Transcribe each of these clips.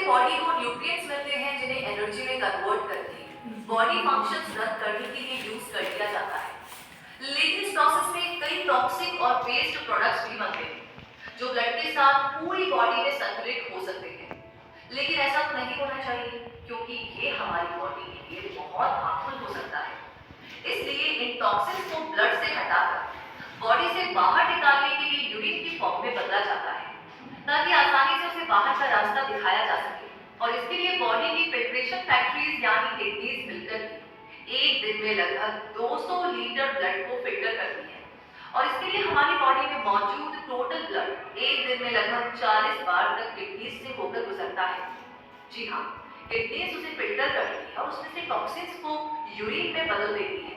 Body को nutrients मिलते हैं जिन्हें एनर्जी में कन्वर्ट करके बॉडी फंक्शंस रन करने के लिए यूज कर लिया जाता है। लेकिन इस प्रोसेस में कई टॉक्सिक और वेस्ट प्रोडक्ट्स भी बनते हैं जो ब्लड के साथ पूरी बॉडी में सर्कुलेट हो सकते हैं। लेकिन ऐसा तो नहीं होना चाहिए क्योंकि ये हमारी बॉडी के लिए बहुत हार्मफुल हो सकता है। इसलिए इन टॉक्सिन्स को ब्लड से हटाकर बॉडी से बाहर निकालने के लिए यूरिन की फॉर्म में बदला जाता है ताकि आसानी से उसे बाहर का रास्ता दिखाया जा सके। और इसके लिए बॉडी की फिल्ट्रेशन फैक्ट्रीज यानी किडनीज मिलकर एक दिन में लगभग 200 लीटर ब्लड को फिल्टर करती है। और इसके लिए हमारी बॉडी में मौजूद टोटल ब्लड एक दिन में लगभग 40 बार तक किडनीज से होकर गुजरता है। जी हाँ, किडनीज उसे फिल्टर करती है और उसमें से टॉक्सिन्स को यूरिन में बदल देती है।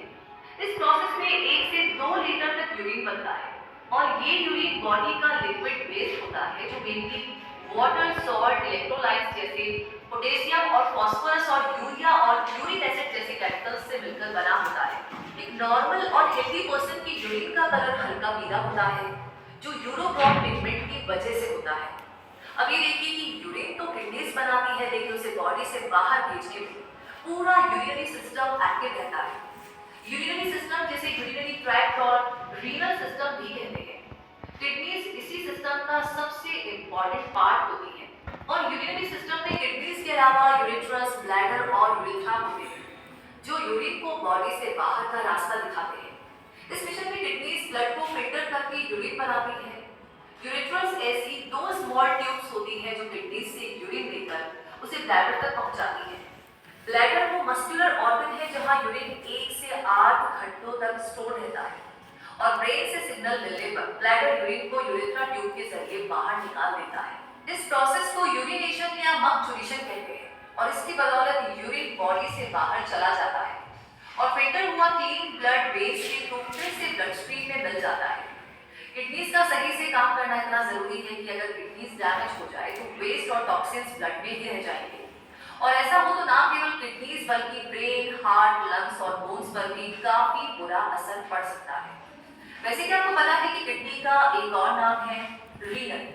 इस प्रोसेस में 1 से 2 लीटर तक यूरिन बनता है और ये यूरिन बॉडी का लिक्विड वेस्ट होता है जो मेनली वाटर, सॉल्ट, इलेक्ट्रोलाइट्स जैसे पोटेशियम और फास्फोरस और यूरिया और यूरिक एसिड जैसे केमिकल्स से मिलकर बना होता है। एक नॉर्मल और हेल्दी पर्सन की यूरिन का कलर हल्का पीला होता है जो यूरोक्रॉप पिगमेंट की वजह से होता है। अब ये देखिए कि यूरिन तो किडनीज बनाती है लेकिन उसे बॉडी से बाहर भेजने में पूरा यूरिनरी सिस्टम एक्टिव रहता है। यूरिनरी सिस्टम जिसे यूरिनरी ट्रैक्ट और रीनल सिस्टम भी कहते हैं। किडनीज इसी सिस्टम का सबसे इंपॉर्टेंट पार्ट होती है और यूरिनरी सिस्टम में किडनीज के अलावा यूरेट्रस, ब्लैडर और यूरेथ्रा होते हैं जो यूरिन को बॉडी से बाहर का रास्ता दिखाते हैं। इस मिशन में किडनीज ब्लड को फिल्टर करके यूरिन बनाती है। यूरेट्रस ऐसी 2 स्मॉल ट्यूब्स होती हैं जो किडनीज से यूरिन लेकर उसे ब्लैडर तक पहुंचाती है। ब्लैडर वो मस्कुलर ऑर्गन है जहां यूरिन 1 से 8 घंटों तक स्टोर रहता है और ब्रेन से सिग्नल मिलने पर ब्लैडर यूरिन को यूरेथ्रा ट्यूब के जरिए बाहर निकाल देता है। इस प्रोसेस को यूरिनेशन या मक्चुरेशन कहते हैं और इसकी बदौलत यूरिन बॉडी से बाहर चला जाता है और फिल्टर हुआ क्लीन ब्लड वेन्स के थ्रू फिर से ब्लड स्ट्रीम में मिल जाता है। किडनीज का सही से काम करना इतना जरूरी है कि अगर किडनीज डैमेज हो जाए तो वेस्ट और टॉक्सिन्स ब्लड में ही रह जाएंगे और ऐसा हो तो ना केवल किडनीज बल्कि ब्रेन, हार्ट, लंग्स और बोन्स पर भी काफी बुरा असर पड़ सकता है। वैसे क्या आपको पता है कि किडनी का एक और नाम है रीनल?